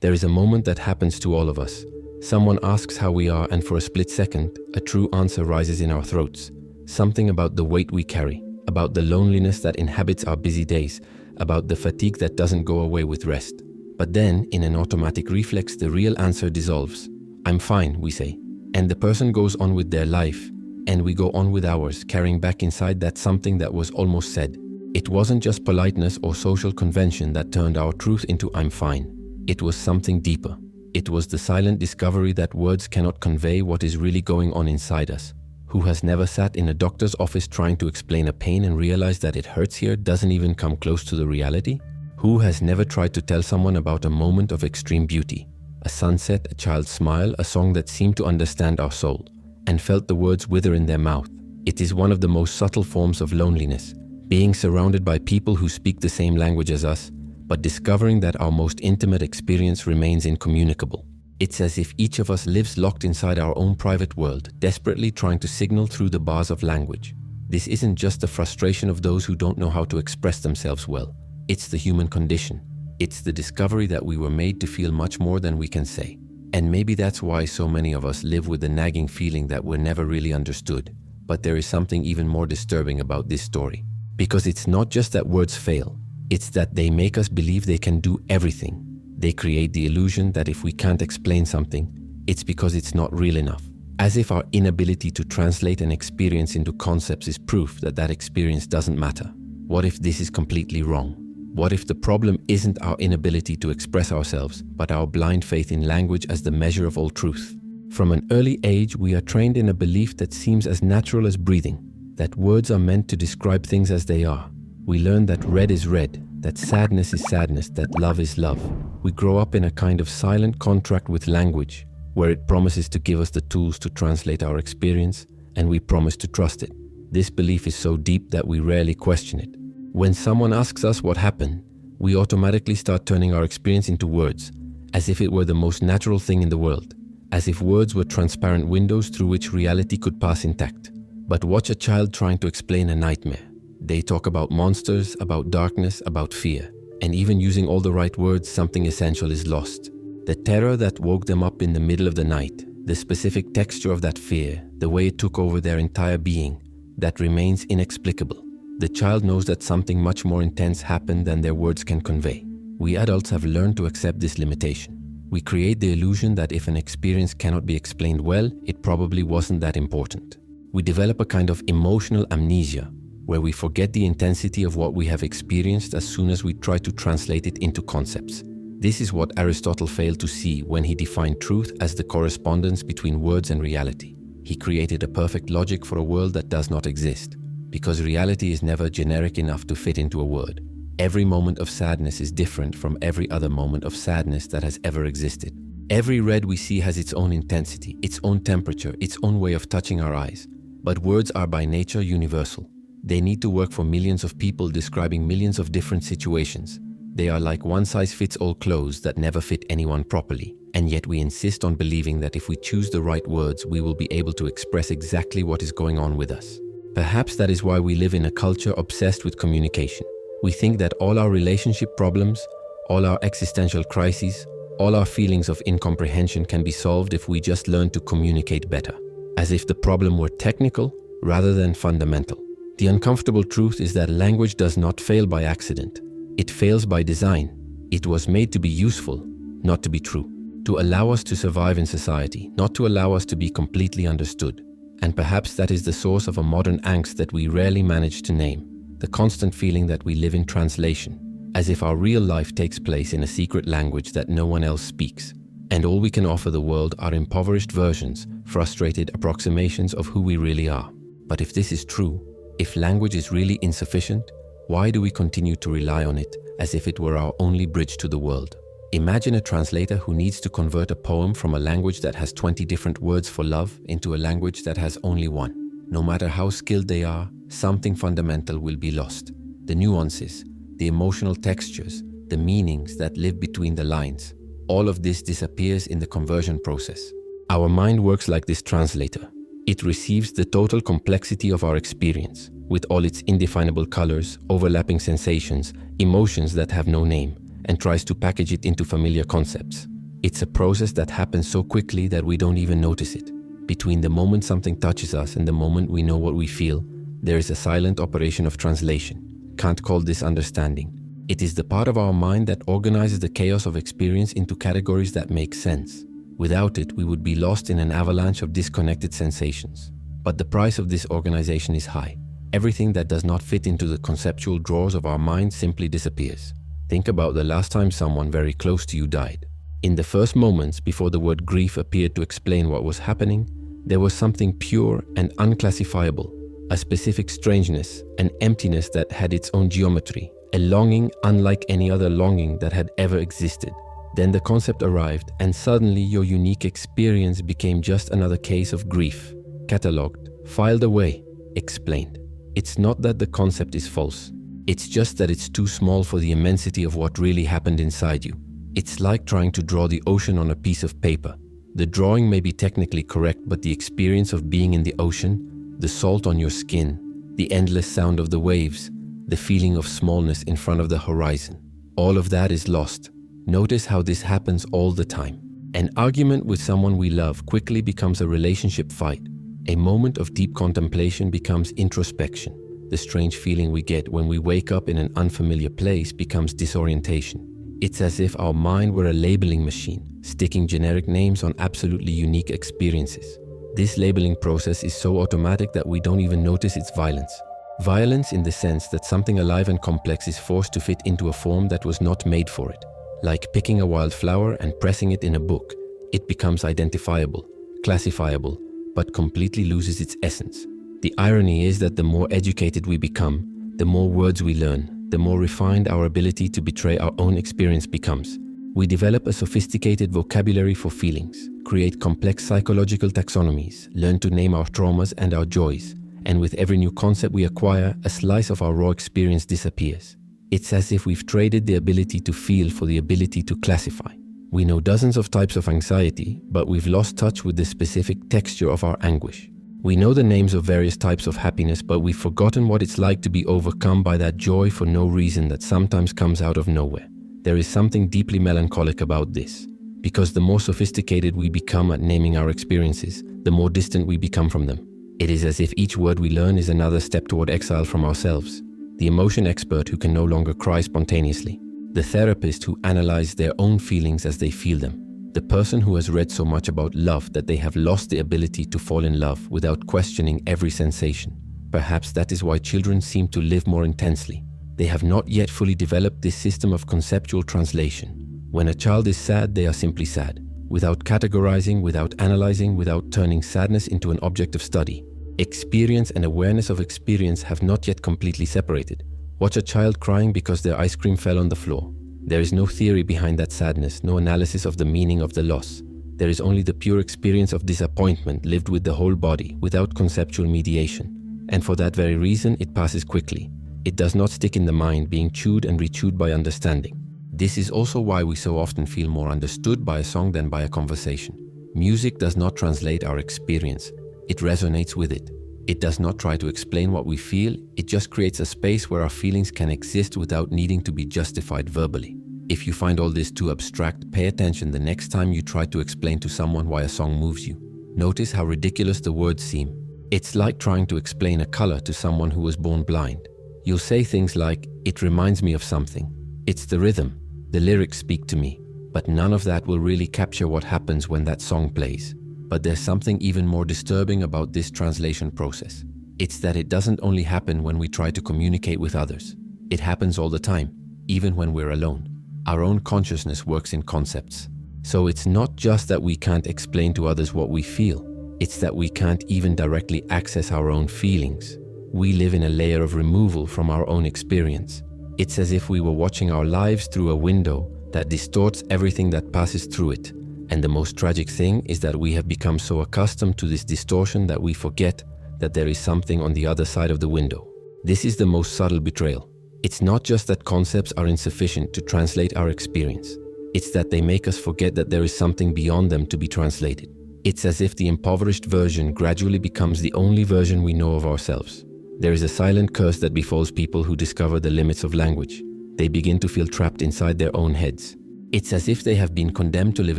There is a moment that happens to all of us. Someone asks how we are, and for a split second, a true answer rises in our throats. Something about the weight we carry, about the loneliness that inhabits our busy days, about the fatigue that doesn't go away with rest. But then, in an automatic reflex, the real answer dissolves. "I'm fine," we say. And the person goes on with their life, and we go on with ours, carrying back inside that something that was almost said. It wasn't just politeness or social convention that turned our truth into "I'm fine." It was something deeper. It was the silent discovery that words cannot convey what is really going on inside us. Who has never sat in a doctor's office trying to explain a pain and realized that it hurts here doesn't even come close to the reality? Who has never tried to tell someone about a moment of extreme beauty? A sunset, a child's smile, a song that seemed to understand our soul, and felt the words wither in their mouth. It is one of the most subtle forms of loneliness, being surrounded by people who speak the same language as us, but discovering that our most intimate experience remains incommunicable. It's as if each of us lives locked inside our own private world, desperately trying to signal through the bars of language. This isn't just the frustration of those who don't know how to express themselves well. It's the human condition. It's the discovery that we were made to feel much more than we can say. And maybe that's why so many of us live with the nagging feeling that we're never really understood. But there is something even more disturbing about this story. Because it's not just that words fail. It's that they make us believe they can do everything. They create the illusion that if we can't explain something, it's because it's not real enough. As if our inability to translate an experience into concepts is proof that that experience doesn't matter. What if this is completely wrong? What if the problem isn't our inability to express ourselves, but our blind faith in language as the measure of all truth? From an early age, we are trained in a belief that seems as natural as breathing, that words are meant to describe things as they are. We learn that red is red, that sadness is sadness, that love is love. We grow up in a kind of silent contract with language, where it promises to give us the tools to translate our experience, and we promise to trust it. This belief is so deep that we rarely question it. When someone asks us what happened, we automatically start turning our experience into words, as if it were the most natural thing in the world, as if words were transparent windows through which reality could pass intact. But watch a child trying to explain a nightmare. They talk about monsters, about darkness, about fear, and even using all the right words, something essential is lost. The terror that woke them up in the middle of the night, the specific texture of that fear, the way it took over their entire being, that remains inexplicable. The child knows that something much more intense happened than their words can convey. We adults have learned to accept this limitation. We create the illusion that if an experience cannot be explained well, it probably wasn't that important. We develop a kind of emotional amnesia, where we forget the intensity of what we have experienced as soon as we try to translate it into concepts. This is what Aristotle failed to see when he defined truth as the correspondence between words and reality. He created a perfect logic for a world that does not exist, because reality is never generic enough to fit into a word. Every moment of sadness is different from every other moment of sadness that has ever existed. Every red we see has its own intensity, its own temperature, its own way of touching our eyes. But words are by nature universal. They need to work for millions of people describing millions of different situations. They are like one-size-fits-all clothes that never fit anyone properly. And yet we insist on believing that if we choose the right words, we will be able to express exactly what is going on with us. Perhaps that is why we live in a culture obsessed with communication. We think that all our relationship problems, all our existential crises, all our feelings of incomprehension can be solved if we just learn to communicate better. As if the problem were technical rather than fundamental. The uncomfortable truth is that language does not fail by accident. It fails by design. It was made to be useful, not to be true. To allow us to survive in society, not to allow us to be completely understood. And perhaps that is the source of a modern angst that we rarely manage to name. The constant feeling that we live in translation, as if our real life takes place in a secret language that no one else speaks. And all we can offer the world are impoverished versions, frustrated approximations of who we really are. But if this is true, if language is really insufficient, why do we continue to rely on it as if it were our only bridge to the world? Imagine a translator who needs to convert a poem from a language that has 20 different words for love into a language that has only one. No matter how skilled they are, something fundamental will be lost. The nuances, the emotional textures, the meanings that live between the lines. All of this disappears in the conversion process. Our mind works like this translator. It receives the total complexity of our experience, with all its indefinable colors, overlapping sensations, emotions that have no name, and tries to package it into familiar concepts. It's a process that happens so quickly that we don't even notice it. Between the moment something touches us and the moment we know what we feel, there is a silent operation of translation. Kant called this understanding. It is the part of our mind that organizes the chaos of experience into categories that make sense. Without it, we would be lost in an avalanche of disconnected sensations. But the price of this organization is high. Everything that does not fit into the conceptual drawers of our mind simply disappears. Think about the last time someone very close to you died. In the first moments before the word grief appeared to explain what was happening, there was something pure and unclassifiable, a specific strangeness, an emptiness that had its own geometry, a longing unlike any other longing that had ever existed. Then the concept arrived, and suddenly your unique experience became just another case of grief, catalogued, filed away, explained. It's not that the concept is false. It's just that it's too small for the immensity of what really happened inside you. It's like trying to draw the ocean on a piece of paper. The drawing may be technically correct, but the experience of being in the ocean, the salt on your skin, the endless sound of the waves, the feeling of smallness in front of the horizon, all of that is lost. Notice how this happens all the time. An argument with someone we love quickly becomes a relationship fight. A moment of deep contemplation becomes introspection. The strange feeling we get when we wake up in an unfamiliar place becomes disorientation. It's as if our mind were a labeling machine, sticking generic names on absolutely unique experiences. This labeling process is so automatic that we don't even notice its violence. Violence in the sense that something alive and complex is forced to fit into a form that was not made for it. Like picking a wild flower and pressing it in a book, it becomes identifiable, classifiable, but completely loses its essence. The irony is that the more educated we become, the more words we learn, the more refined our ability to betray our own experience becomes. We develop a sophisticated vocabulary for feelings, create complex psychological taxonomies, learn to name our traumas and our joys, and with every new concept we acquire, a slice of our raw experience disappears. It's as if we've traded the ability to feel for the ability to classify. We know dozens of types of anxiety, but we've lost touch with the specific texture of our anguish. We know the names of various types of happiness, but we've forgotten what it's like to be overcome by that joy for no reason that sometimes comes out of nowhere. There is something deeply melancholic about this, because the more sophisticated we become at naming our experiences, the more distant we become from them. It is as if each word we learn is another step toward exile from ourselves. The emotion expert who can no longer cry spontaneously. The therapist who analyzes their own feelings as they feel them. The person who has read so much about love that they have lost the ability to fall in love without questioning every sensation. Perhaps that is why children seem to live more intensely. They have not yet fully developed this system of conceptual translation. When a child is sad, they are simply sad, without categorizing, without analyzing, without turning sadness into an object of study. Experience and awareness of experience have not yet completely separated. Watch a child crying because their ice cream fell on the floor. There is no theory behind that sadness, no analysis of the meaning of the loss. There is only the pure experience of disappointment lived with the whole body, without conceptual mediation. And for that very reason, it passes quickly. It does not stick in the mind, being chewed and rechewed by understanding. This is also why we so often feel more understood by a song than by a conversation. Music does not translate our experience. It resonates with it. It does not try to explain what we feel, it just creates a space where our feelings can exist without needing to be justified verbally. If you find all this too abstract, pay attention the next time you try to explain to someone why a song moves you. Notice how ridiculous the words seem. It's like trying to explain a color to someone who was born blind. You'll say things like, "It reminds me of something. It's the rhythm. The lyrics speak to me." But none of that will really capture what happens when that song plays. But there's something even more disturbing about this translation process. It's that it doesn't only happen when we try to communicate with others. It happens all the time, even when we're alone. Our own consciousness works in concepts. So it's not just that we can't explain to others what we feel. It's that we can't even directly access our own feelings. We live in a layer of removal from our own experience. It's as if we were watching our lives through a window that distorts everything that passes through it. And the most tragic thing is that we have become so accustomed to this distortion that we forget that there is something on the other side of the window. This is the most subtle betrayal. It's not just that concepts are insufficient to translate our experience. It's that they make us forget that there is something beyond them to be translated. It's as if the impoverished version gradually becomes the only version we know of ourselves. There is a silent curse that befalls people who discover the limits of language. They begin to feel trapped inside their own heads. It's as if they have been condemned to live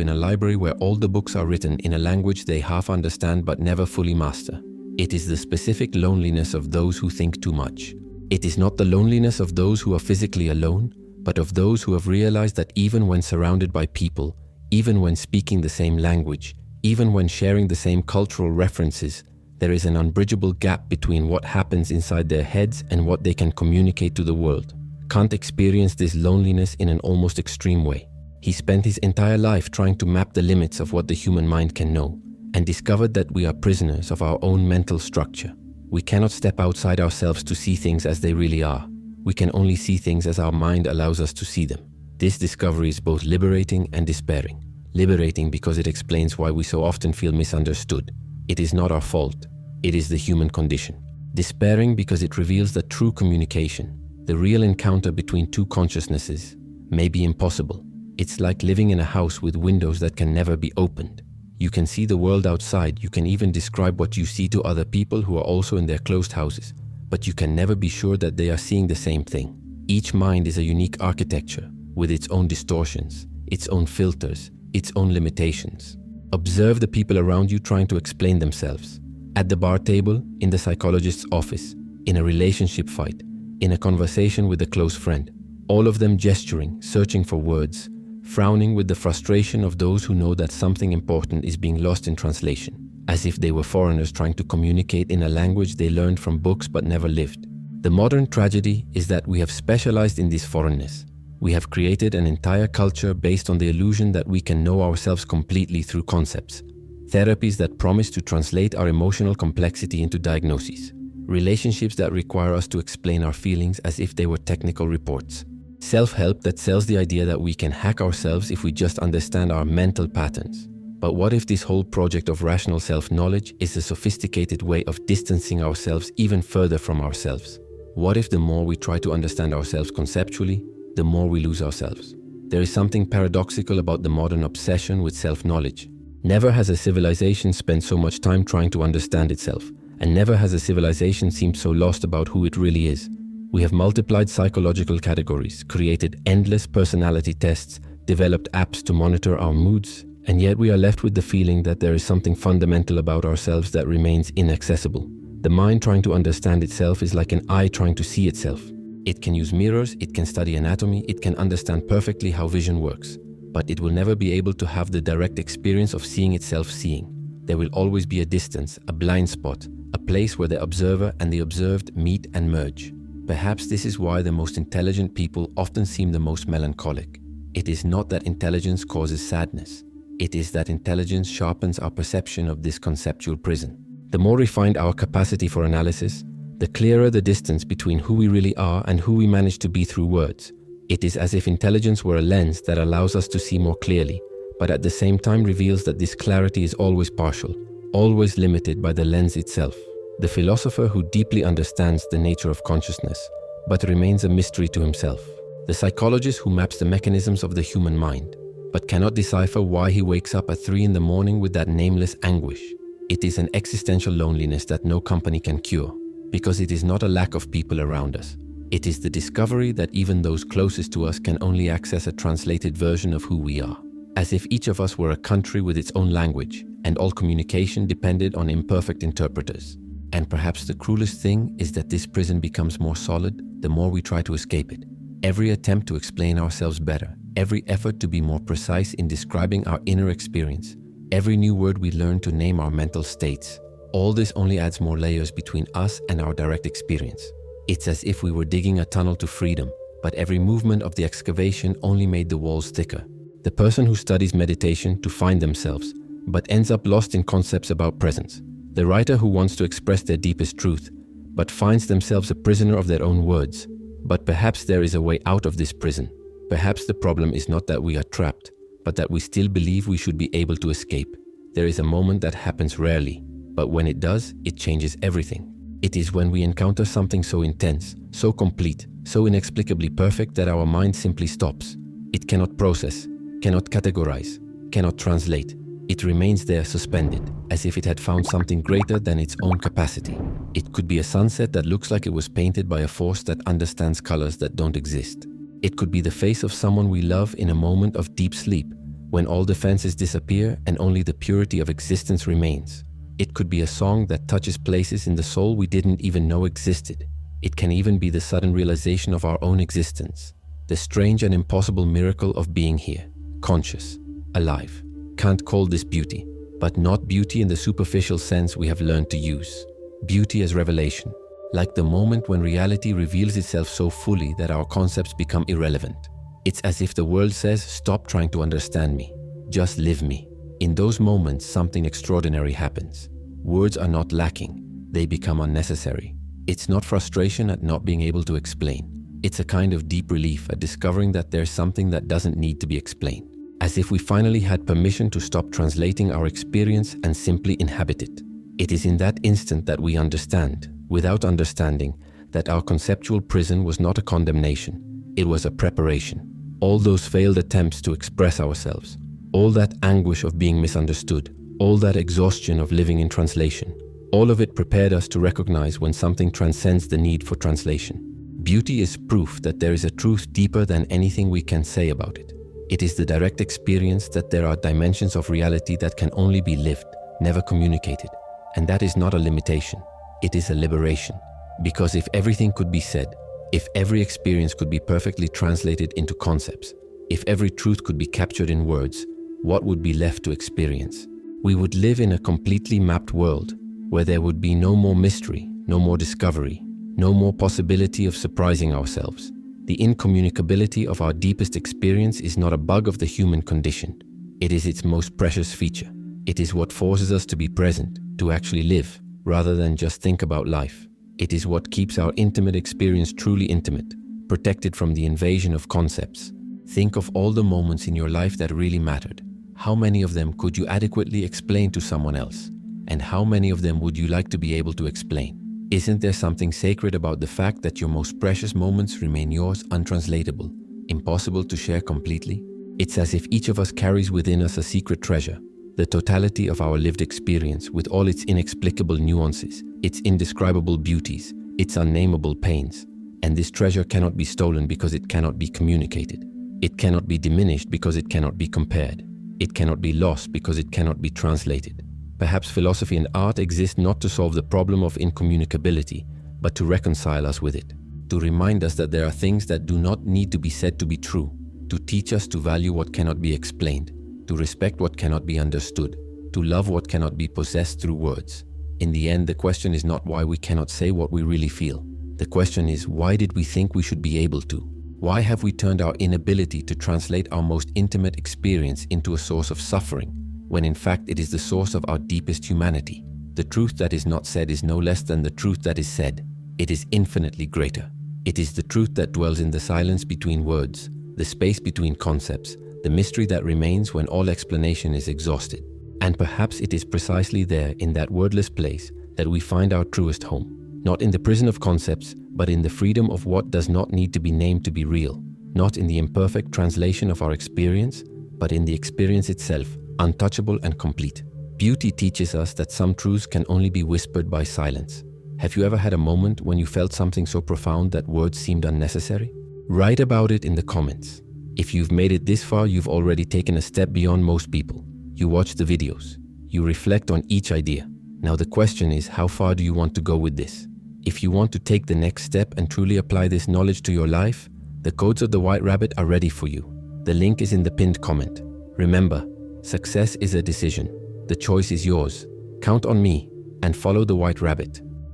in a library where all the books are written in a language they half understand but never fully master. It is the specific loneliness of those who think too much. It is not the loneliness of those who are physically alone, but of those who have realized that even when surrounded by people, even when speaking the same language, even when sharing the same cultural references, there is an unbridgeable gap between what happens inside their heads and what they can communicate to the world. Kant experienced this loneliness in an almost extreme way. He spent his entire life trying to map the limits of what the human mind can know, and discovered that we are prisoners of our own mental structure. We cannot step outside ourselves to see things as they really are. We can only see things as our mind allows us to see them. This discovery is both liberating and despairing. Liberating because it explains why we so often feel misunderstood. It is not our fault. It is the human condition. Despairing because it reveals that true communication, the real encounter between two consciousnesses, may be impossible. It's like living in a house with windows that can never be opened. You can see the world outside, you can even describe what you see to other people who are also in their closed houses, but you can never be sure that they are seeing the same thing. Each mind is a unique architecture, with its own distortions, its own filters, its own limitations. Observe the people around you trying to explain themselves. At the bar table, in the psychologist's office, in a relationship fight, in a conversation with a close friend. All of them gesturing, searching for words, frowning with the frustration of those who know that something important is being lost in translation, as if they were foreigners trying to communicate in a language they learned from books but never lived. The modern tragedy is that we have specialized in this foreignness. We have created an entire culture based on the illusion that we can know ourselves completely through concepts. Therapies that promise to translate our emotional complexity into diagnoses. Relationships that require us to explain our feelings as if they were technical reports. Self-help that sells the idea that we can hack ourselves if we just understand our mental patterns. But what if this whole project of rational self-knowledge is a sophisticated way of distancing ourselves even further from ourselves? What if the more we try to understand ourselves conceptually, the more we lose ourselves? There is something paradoxical about the modern obsession with self-knowledge. Never has a civilization spent so much time trying to understand itself, and never has a civilization seemed so lost about who it really is. We have multiplied psychological categories, created endless personality tests, developed apps to monitor our moods, and yet we are left with the feeling that there is something fundamental about ourselves that remains inaccessible. The mind trying to understand itself is like an eye trying to see itself. It can use mirrors, it can study anatomy, it can understand perfectly how vision works, but it will never be able to have the direct experience of seeing itself seeing. There will always be a distance, a blind spot, a place where the observer and the observed meet and merge. Perhaps this is why the most intelligent people often seem the most melancholic. It is not that intelligence causes sadness. It is that intelligence sharpens our perception of this conceptual prison. The more refined our capacity for analysis, the clearer the distance between who we really are and who we manage to be through words. It is as if intelligence were a lens that allows us to see more clearly, but at the same time reveals that this clarity is always partial, always limited by the lens itself. The philosopher who deeply understands the nature of consciousness, but remains a mystery to himself. The psychologist who maps the mechanisms of the human mind, but cannot decipher why he wakes up at 3 in the morning with that nameless anguish. It is an existential loneliness that no company can cure, because it is not a lack of people around us. It is the discovery that even those closest to us can only access a translated version of who we are. As if each of us were a country with its own language, and all communication depended on imperfect interpreters. And perhaps the cruelest thing is that this prison becomes more solid the more we try to escape it. Every attempt to explain ourselves better, every effort to be more precise in describing our inner experience, every new word we learn to name our mental states, all this only adds more layers between us and our direct experience. It's as if we were digging a tunnel to freedom, but every movement of the excavation only made the walls thicker. The person who studies meditation to find themselves, but ends up lost in concepts about presence. The writer who wants to express their deepest truth, but finds themselves a prisoner of their own words. But perhaps there is a way out of this prison. Perhaps the problem is not that we are trapped, but that we still believe we should be able to escape. There is a moment that happens rarely, but when it does, it changes everything. It is when we encounter something so intense, so complete, so inexplicably perfect that our mind simply stops. It cannot process, cannot categorize, cannot translate. It remains there suspended, as if it had found something greater than its own capacity. It could be a sunset that looks like it was painted by a force that understands colors that don't exist. It could be the face of someone we love in a moment of deep sleep, when all defenses disappear and only the purity of existence remains. It could be a song that touches places in the soul we didn't even know existed. It can even be the sudden realization of our own existence, the strange and impossible miracle of being here, conscious, alive. Kant called this beauty, but not beauty in the superficial sense we have learned to use. Beauty as revelation, like the moment when reality reveals itself so fully that our concepts become irrelevant. It's as if the world says, stop trying to understand me, just live me. In those moments, something extraordinary happens. Words are not lacking, they become unnecessary. It's not frustration at not being able to explain. It's a kind of deep relief at discovering that there's something that doesn't need to be explained. As if we finally had permission to stop translating our experience and simply inhabit it. It is in that instant that we understand, without understanding, that our conceptual prison was not a condemnation. It was a preparation. All those failed attempts to express ourselves, all that anguish of being misunderstood, all that exhaustion of living in translation, all of it prepared us to recognize when something transcends the need for translation. Beauty is proof that there is a truth deeper than anything we can say about it. It is the direct experience that there are dimensions of reality that can only be lived, never communicated. And that is not a limitation, it is a liberation. Because if everything could be said, if every experience could be perfectly translated into concepts, if every truth could be captured in words, what would be left to experience? We would live in a completely mapped world, where there would be no more mystery, no more discovery, no more possibility of surprising ourselves. The incommunicability of our deepest experience is not a bug of the human condition. It is its most precious feature. It is what forces us to be present, to actually live, rather than just think about life. It is what keeps our intimate experience truly intimate, protected from the invasion of concepts. Think of all the moments in your life that really mattered. How many of them could you adequately explain to someone else? And how many of them would you like to be able to explain? Isn't there something sacred about the fact that your most precious moments remain yours untranslatable, impossible to share completely? It's as if each of us carries within us a secret treasure, the totality of our lived experience with all its inexplicable nuances, its indescribable beauties, its unnameable pains. And this treasure cannot be stolen because it cannot be communicated. It cannot be diminished because it cannot be compared. It cannot be lost because it cannot be translated. Perhaps philosophy and art exist not to solve the problem of incommunicability, but to reconcile us with it, to remind us that there are things that do not need to be said to be true, to teach us to value what cannot be explained, to respect what cannot be understood, to love what cannot be possessed through words. In the end, the question is not why we cannot say what we really feel. The question is, why did we think we should be able to? Why have we turned our inability to translate our most intimate experience into a source of suffering, when in fact it is the source of our deepest humanity? The truth that is not said is no less than the truth that is said. It is infinitely greater. It is the truth that dwells in the silence between words, the space between concepts, the mystery that remains when all explanation is exhausted. And perhaps it is precisely there, in that wordless place, that we find our truest home. Not in the prison of concepts, but in the freedom of what does not need to be named to be real. Not in the imperfect translation of our experience, but in the experience itself, untouchable and complete. Beauty teaches us that some truths can only be whispered by silence. Have you ever had a moment when you felt something so profound that words seemed unnecessary? Write about it in the comments. If you've made it this far, you've already taken a step beyond most people. You watch the videos. You reflect on each idea. Now the question is, how far do you want to go with this? If you want to take the next step and truly apply this knowledge to your life, the codes of the White Rabbit are ready for you. The link is in the pinned comment. Remember, success is a decision. The choice is yours. Count on me and follow the White Rabbit.